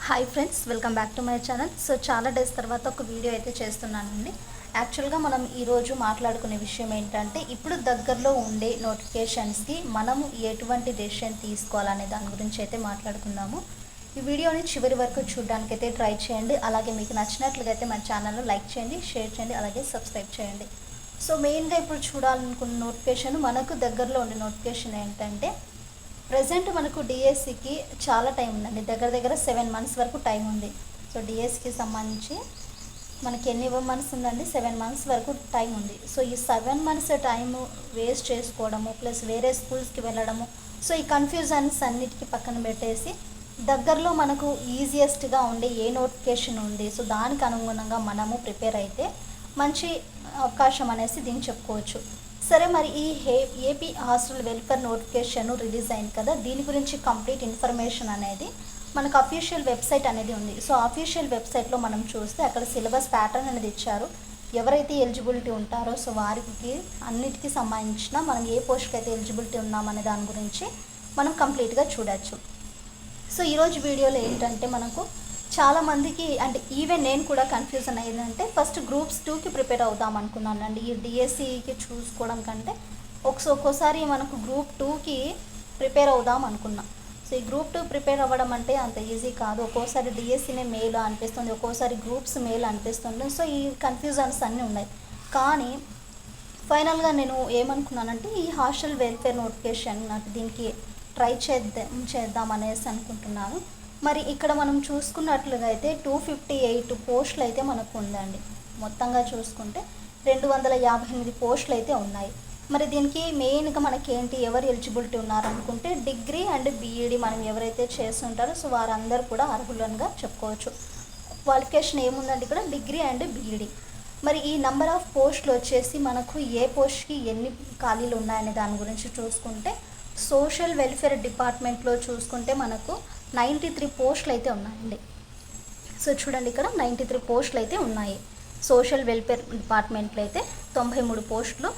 Hi friends, welcome back to my channel. So చాలా days తర్వాత ఒక వీడియో అయితే చేస్తున్నానండి. యాక్చువల్గా మనం ఈరోజు మాట్లాడుకునే విషయం ఏంటంటే, ఇప్పుడు దగ్గరలో ఉండే నోటిఫికేషన్స్కి మనము ఎటువంటి డెసిషన్ తీసుకోవాలనే దాని గురించి అయితే మాట్లాడుకుందాము. ఈ వీడియోని చివరి వరకు చూడడానికి అయితే ట్రై చేయండి. అలాగే మీకు నచ్చినట్లుగా అయితే మన ఛానల్లో లైక్ చేయండి, షేర్ చేయండి, అలాగే సబ్స్క్రైబ్ చేయండి. సో మెయిన్గా ఇప్పుడు చూడాలనుకున్న నోటిఫికేషన్, మనకు దగ్గరలో ఉండే నోటిఫికేషన్ ఏంటంటే, ప్రజెంట్ మనకు డిఎస్సికి చాలా టైం ఉందండి. దగ్గర దగ్గర 7 months వరకు టైం ఉంది. సో డిఎస్సికి సంబంధించి మనకి ఎన్ని మంత్స్ ఉందండి? 7 months వరకు టైం ఉంది. సో ఈ 7 months టైము వేస్ట్ చేసుకోవడము, ప్లస్ వేరే స్కూల్స్కి వెళ్ళడము, సో ఈ కన్ఫ్యూజన్స్ అన్నిటికీ పక్కన పెట్టేసి దగ్గరలో మనకు ఈజియెస్ట్గా ఉండే ఏ నోటిఫికేషన్ ఉంది, సో దానికి అనుగుణంగా మనము ప్రిపేర్ అయితే మంచి అవకాశం అనేసి దీన్ని చెప్పుకోవచ్చు. సరే, మరి ఈ AP hostel welfare notification release అయింది కదా, దీని గురించి కంప్లీట్ ఇన్ఫర్మేషన్ అనేది మనకు అఫీషియల్ వెబ్సైట్ అనేది ఉంది. సో అఫీషియల్ వెబ్సైట్లో మనం చూస్తే అక్కడ సిలబస్ ప్యాటర్న్ అనేది ఇచ్చారు. ఎవరైతే ఎలిజిబిలిటీ ఉంటారో సో వారికి అన్నిటికీ సంబంధించిన మనం ఏ పోస్ట్కి అయితే ఎలిజిబిలిటీ ఉన్నామనే దాని గురించి మనం కంప్లీట్గా చూడవచ్చు. సో ఈరోజు వీడియోలో ఏంటంటే, మనకు చాలామందికి అంటే ఈవెన్ నేను కూడా కన్ఫ్యూజన్ అయ్యిందంటే, ఫస్ట్ గ్రూప్స్ 2కి ప్రిపేర్ అవుదాం అనుకున్నానండి. ఈ డిఎస్సికి చూసుకోవడం కంటే ఒక్కోసారి మనకు గ్రూప్ 2కి ప్రిపేర్ అవుదాం అనుకున్నా. సో ఈ గ్రూప్ 2 ప్రిపేర్ అవ్వడం అంటే అంత ఈజీ కాదు. ఒక్కోసారి డిఎస్సినే మేలు అనిపిస్తుంది, ఒక్కోసారి గ్రూప్స్ మేలు అనిపిస్తుంది. సో ఈ కన్ఫ్యూజన్స్ అన్నీ ఉన్నాయి. కానీ ఫైనల్గా నేను ఏమనుకున్నానంటే, ఈ హాస్టల్ వెల్ఫేర్ నోటిఫికేషన్ దీనికి ట్రై చేద్దాం అనేసి అనుకుంటున్నాను. మరి ఇక్కడ మనం చూసుకున్నట్లుగా అయితే 258 పోస్టులు అయితే మనకు ఉందండి. మొత్తంగా చూసుకుంటే 258 పోస్టులు అయితే ఉన్నాయి. మరి దీనికి మెయిన్గా మనకేంటి, ఎవరు ఎలిజిబిలిటీ ఉన్నారనుకుంటే డిగ్రీ అండ్ బీఈడి మనం ఎవరైతే చేస్తుంటారో సో వారందరూ కూడా అర్హులుగా చెప్పుకోవచ్చు. క్వాలిఫికేషన్ ఏముందండి ఇక్కడ, డిగ్రీ అండ్ బీఈడి. మరి ఈ నెంబర్ ఆఫ్ పోస్టులు వచ్చేసి మనకు ఏ పోస్ట్కి ఎన్ని ఖాళీలు ఉన్నాయనే దాని గురించి చూసుకుంటే, సోషల్ వెల్ఫేర్ డిపార్ట్మెంట్లో చూసుకుంటే మనకు 93 పోస్టులు అయితే ఉన్నాయండి. సో చూడండి, ఇక్కడ 93 పోస్టులు అయితే ఉన్నాయి. సోషల్ వెల్ఫేర్ డిపార్ట్మెంట్లో అయితే 93 పోస్టులు.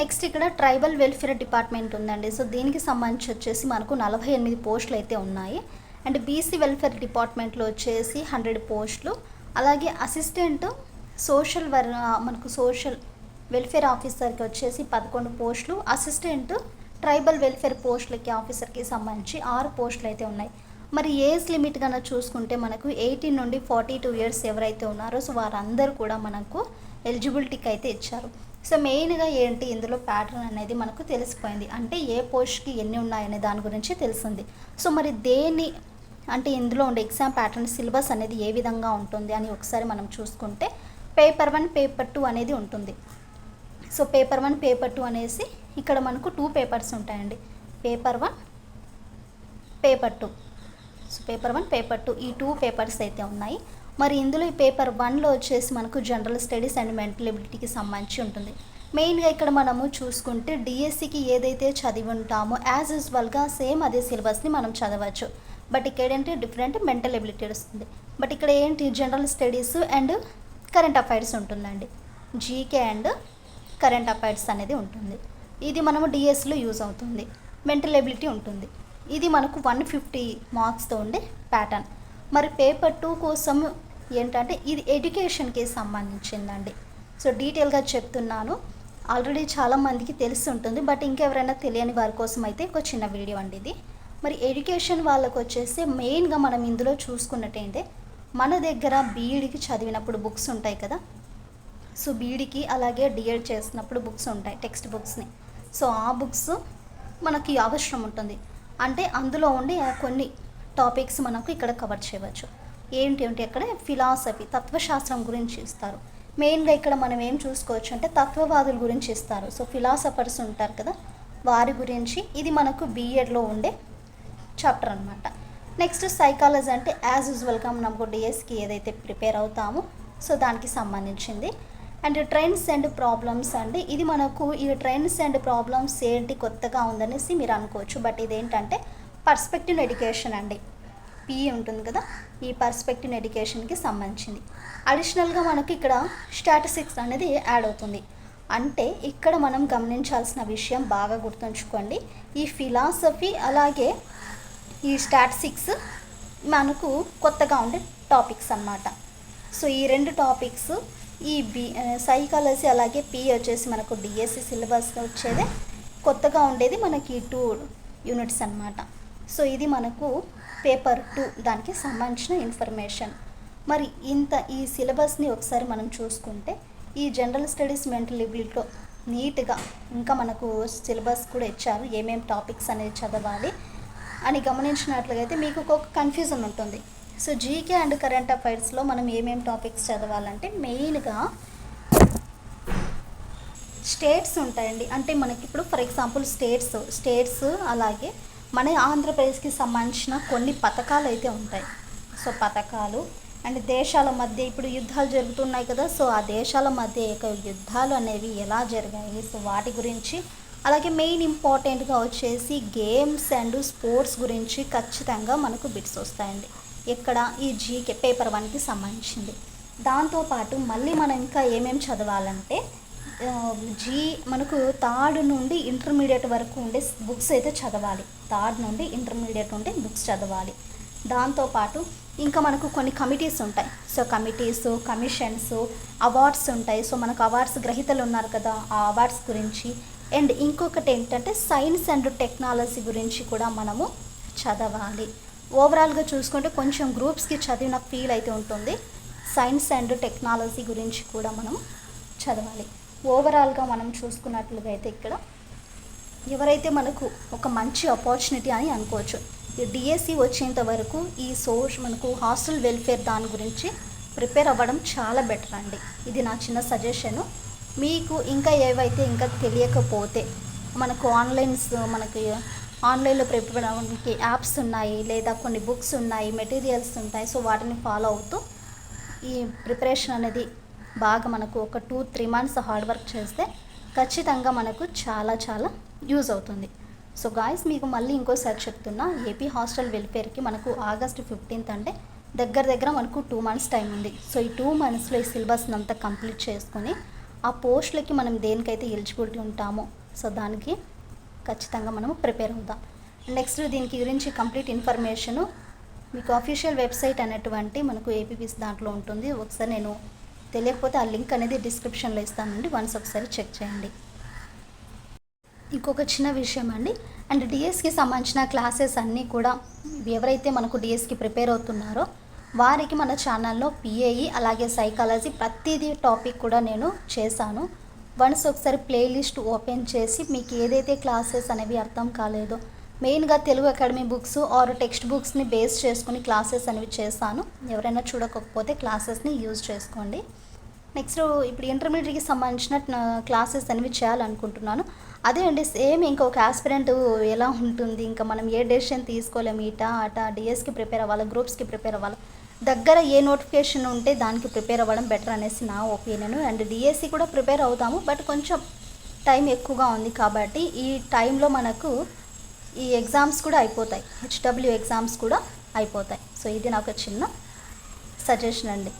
నెక్స్ట్ ఇక్కడ ట్రైబల్ వెల్ఫేర్ డిపార్ట్మెంట్ ఉందండి. సో దీనికి సంబంధించి వచ్చేసి మనకు 48 పోస్టులు అయితే ఉన్నాయి. అండ్ బీసీ వెల్ఫేర్ డిపార్ట్మెంట్లో వచ్చేసి 100 పోస్టులు. అలాగే అసిస్టెంట్ మనకు సోషల్ వెల్ఫేర్ ఆఫీసర్కి వచ్చేసి 11 పోస్టులు. అసిస్టెంట్ ట్రైబల్ వెల్ఫేర్ పోస్టులకి ఆఫీసర్కి సంబంధించి 6 పోస్టులు అయితే ఉన్నాయి. మరి ఏజ్ లిమిట్ కన్నా చూసుకుంటే మనకు 18 నుండి 42 ఇయర్స్ ఎవరైతే ఉన్నారో సో వారందరూ కూడా మనకు ఎలిజిబిలిటీకి అయితే ఇచ్చారు. సో మెయిన్గా ఏంటి, ఇందులో ప్యాటర్న్ అనేది మనకు తెలిసిపోయింది. అంటే ఏ పోస్ట్కి ఎన్ని ఉన్నాయనే దాని గురించి తెలిసింది. సో మరి దేని అంటే ఇందులో ఉండే ఎగ్జామ్ ప్యాటర్న్ సిలబస్ అనేది ఏ విధంగా ఉంటుంది అని ఒకసారి మనం చూసుకుంటే, పేపర్ 1 పేపర్ 2 అనేది ఉంటుంది. సో పేపర్ 1 పేపర్ 2 అనేసి ఇక్కడ మనకు 2 పేపర్స్ ఉంటాయండి. Paper 1 paper 2. So paper 1 paper 2 ఈ 2 పేపర్స్ అయితే ఉన్నాయి. మరి ఇందులో ఈ పేపర్ 1లో వచ్చేసి మనకు జనరల్ స్టడీస్ అండ్ మెంటల్ ఎబిలిటీకి సంబంధించి ఉంటుంది. మెయిన్గా ఇక్కడ మనము చూసుకుంటే డిఎస్సికి ఏదైతే చదివి ఉంటామో యాజ్ యూజువల్గా సేమ్ అదే సిలబస్ని మనం చదవచ్చు. బట్ ఇక్కడ ఏంటి డిఫరెంట్, మెంటల్ ఎబిలిటీ వస్తుంది. బట్ ఇక్కడ ఏంటి, general studies and current affairs ఉంటుందండి. జీకే అండ్ కరెంట్ అఫైర్స్ అనేది ఉంటుంది. ఇది మనము డిఎస్లో యూజ్ అవుతుంది. మెంటల్ ఎబిలిటీ ఉంటుంది. ఇది మనకు 150 మార్క్స్తో ఉండే ప్యాటర్న్. మరి పేపర్ 2 కోసం ఏంటంటే ఇది ఎడ్యుకేషన్కి సంబంధించిందండి. సో డీటెయిల్గా చెప్తున్నాను, ఆల్రెడీ చాలామందికి తెలిసి ఉంటుంది. బట్ ఇంకెవరైనా తెలియని వారి కోసం అయితే ఒక చిన్న వీడియో అండి ఇది. మరి ఎడ్యుకేషన్ వాళ్ళకు వచ్చేసి మెయిన్గా మనం ఇందులో చూసుకున్నట్టయితే, మన దగ్గర బీఈడికి చదివినప్పుడు బుక్స్ ఉంటాయి కదా, సో బీఈడికి అలాగే డిఎడ్ చేసినప్పుడు బుక్స్ ఉంటాయి, టెక్స్ట్ బుక్స్ని. సో ఆ బుక్స్ మనకి అవసరం ఉంటుంది. అంటే అందులో ఉండి కొన్ని టాపిక్స్ మనకు ఇక్కడ కవర్ చేయవచ్చు. ఏంటి అక్కడ ఫిలాసఫీ, తత్వశాస్త్రం గురించి ఇస్తారు. మెయిన్గా ఇక్కడ మనం ఏం చూసుకోవచ్చు అంటే తత్వవాదుల గురించి ఇస్తారు. సో ఫిలాసఫర్స్ ఉంటారు కదా, వారి గురించి ఇది మనకు బీఎడ్లో ఉండే చాప్టర్ అనమాట. నెక్స్ట్ సైకాలజీ అంటే యాజ్ యూజువల్గా మనకు డిఎస్కి ఏదైతే ప్రిపేర్ అవుతామో సో దానికి సంబంధించింది. అండ్ ట్రెండ్స్ అండ్ ప్రాబ్లమ్స్ అండి, ఇది మనకు ఈ ట్రెండ్స్ అండ్ ప్రాబ్లమ్స్ ఏంటి కొత్తగా ఉందనేసి మీరు అనుకోవచ్చు. బట్ ఇదేంటంటే పర్స్పెక్టివ్ ఎడ్యుకేషన్ అండి, పిఈ ఉంటుంది కదా, ఈ పర్స్పెక్టివ్ ఎడ్యుకేషన్కి సంబంధించింది. అడిషనల్గా మనకి ఇక్కడ స్టాటిస్టిక్స్ అనేది యాడ్ అవుతుంది. అంటే ఇక్కడ మనం గమనించాల్సిన విషయం బాగా గుర్తుంచుకోండి, ఈ ఫిలాసఫీ అలాగే ఈ స్టాటిస్టిక్స్ మనకు కొత్తగా ఉండే టాపిక్స్ అన్నమాట. సో ఈ 2 టాపిక్స్ ఈ సైకాలజీ అలాగే వచ్చేసి మనకు డిఎస్సి సిలబస్లో వచ్చేదే, కొత్తగా ఉండేది మనకి 2 యూనిట్స్ అన్నమాట. సో ఇది మనకు పేపర్ 2 దానికి సంబంధించిన ఇన్ఫర్మేషన్. మరి ఈ సిలబస్ని ఒకసారి మనం చూసుకుంటే ఈ జనరల్ స్టడీస్ మెంటల్ ఎబిలిటీలో నీట్గా ఇంకా మనకు సిలబస్ కూడా ఇచ్చారు, ఏమేమి టాపిక్స్ అనేది చదవాలి అని గమనించినట్లయితే మీకు ఒక కన్ఫ్యూజన్ ఉంటుంది. సో జీకే అండ్ కరెంట్ అఫైర్స్లో మనం ఏమేమి టాపిక్స్ చదవాలంటే మెయిన్గా స్టేట్స్ ఉంటాయండి. అంటే మనకి ఇప్పుడు ఫర్ ఎగ్జాంపుల్ స్టేట్స్ అలాగే మన ఆంధ్రప్రదేశ్కి సంబంధించిన కొన్ని పథకాలు అయితే ఉంటాయి. సో పథకాలు అండ్ దేశాల మధ్య ఇప్పుడు యుద్ధాలు జరుగుతున్నాయి కదా, సో ఆ దేశాల మధ్య యుద్ధాలు అనేవి ఎలా జరిగాయి, సో వాటి గురించి, అలాగే మెయిన్ ఇంపార్టెంట్గా వచ్చేసి గేమ్స్ అండ్ స్పోర్ట్స్ గురించి ఖచ్చితంగా మనకు బిట్స్ వస్తాయండి. ఇక్కడ ఈ జీకే పేపర్ 1కి సంబంధించింది. దాంతోపాటు మళ్ళీ మనం ఇంకా ఏమేమి చదవాలంటే మనకు 3rd నుండి ఇంటర్మీడియట్ వరకు ఉండే బుక్స్ అయితే చదవాలి. 3rd నుండి ఇంటర్మీడియట్ ఉండే బుక్స్ చదవాలి. దాంతోపాటు ఇంకా మనకు కొన్ని కమిటీస్ ఉంటాయి. సో కమిషన్స్, అవార్డ్స్ ఉంటాయి. సో మనకు అవార్డ్స్ గ్రహీతలు ఉన్నారు కదా, ఆ అవార్డ్స్ గురించి. అండ్ ఇంకొకటి ఏంటంటే సైన్స్ అండ్ టెక్నాలజీ గురించి కూడా మనము చదవాలి. ఓవరాల్గా చూసుకుంటే కొంచెం గ్రూప్స్కి చదివిన ఫీల్ అయితే ఉంటుంది. సైన్స్ అండ్ టెక్నాలజీ గురించి కూడా మనం చదవాలి. ఓవరాల్గా మనం చూసుకున్నట్లుగా అయితే ఇక్కడ ఎవరైతే మనకు ఒక మంచి ఆపర్చునిటీ అని అనుకోవచ్చు. ఈ డిఎస్సి వచ్చేంత వరకు ఈ మనకు హాస్టల్ వెల్ఫేర్ దాని గురించి ప్రిపేర్ అవ్వడం చాలా బెటర్ అండి. ఇది నా చిన్న సజెషను. మీకు ఇంకా ఏవైతే ఇంకా తెలియకపోతే మనకు ఆన్లైన్లో ప్రిపేర్ అవ్వడానికి యాప్స్ ఉన్నాయి, లేదా కొన్ని బుక్స్ ఉన్నాయి, మెటీరియల్స్ ఉంటాయి. సో వాటిని ఫాలో అవుతూ ఈ ప్రిపరేషన్ అనేది బాగా మనకు ఒక 2-3 మంత్స్ హార్డ్ వర్క్ చేస్తే ఖచ్చితంగా మనకు చాలా చాలా యూజ్ అవుతుంది. సో గాయస్, మీకు మళ్ళీ ఇంకోసారి చెప్తున్నా, ఏపీ హాస్టల్ వెల్ఫేర్కి మనకు ఆగస్ట్ 15th అంటే దగ్గర మనకు 2 మంత్స్ టైం ఉంది. సో ఈ 2 మంత్స్లో ఈ సిలబస్ని అంతా కంప్లీట్ చేసుకొని ఆ పోస్టులకి మనం దేనికైతే ఎలిజిబిలిటీ ఉంటామో సో దానికి ఖచ్చితంగా మనము ప్రిపేర్ అవుదాం. నెక్స్ట్ దీనికి గురించి కంప్లీట్ ఇన్ఫర్మేషను మీకు అఫీషియల్ వెబ్సైట్ అనేటువంటి మనకు ఏపీపీస్ దాంట్లో ఉంటుంది. ఒకసారి నేను తెలియకపోతే ఆ లింక్ అనేది డిస్క్రిప్షన్లో ఇస్తానండి, వన్స్ ఒకసారి చెక్ చేయండి. ఇంకొక చిన్న విషయం అండి, అండ్ డిఎస్కి సంబంధించిన క్లాసెస్ అన్నీ కూడా ఎవరైతే మనకు డిఎస్కి ప్రిపేర్ అవుతున్నారో వారికి మన ఛానల్లో పిఏఈ అలాగే సైకాలజీ ప్రతిదీ టాపిక్ కూడా నేను చేశాను. వన్స్ ఒకసారి ప్లేలిస్ట్ ఓపెన్ చేసి మీకు ఏదైతే క్లాసెస్ అనేవి అర్థం కాలేదో, మెయిన్గా Telugu academy books or text బుక్స్ని బేస్ చేసుకుని క్లాసెస్ అనేవి చేశాను. ఎవరైనా చూడకపోతే క్లాసెస్ని యూజ్ చేసుకోండి. నెక్స్ట్ ఇప్పుడు ఇంటర్మీడియట్కి సంబంధించిన క్లాసెస్ అనేవి చేయాలనుకుంటున్నాను. అదే అండి, సేమ్ ఇంకొక ఆస్పిరెంట్ ఎలా ఉంటుంది, ఇంకా మనం ఏ డెసిషన్ తీసుకోలేము, అటా డిఎస్కి ప్రిపేర్ అవ్వాలి, గ్రూప్స్కి ప్రిపేర్ అవ్వాలి, దగ్గర ఏ నోటిఫికేషన్ ఉంటే దానికి ప్రిపేర్ అవ్వడం బెటర్ అనేసి నా ఒపీనియన్. అండ్ డిఎస్సి కూడా ప్రిపేర్ అవుతాము, బట్ కొంచెం టైం ఎక్కువగా ఉంది కాబట్టి ఈ టైంలో మనకు ఈ ఎగ్జామ్స్ కూడా అయిపోతాయి, హెచ్డబ్ల్యూ ఎగ్జామ్స్ కూడా అయిపోతాయి. సో ఇది నాకు చిన్న సజెషన్ అండి.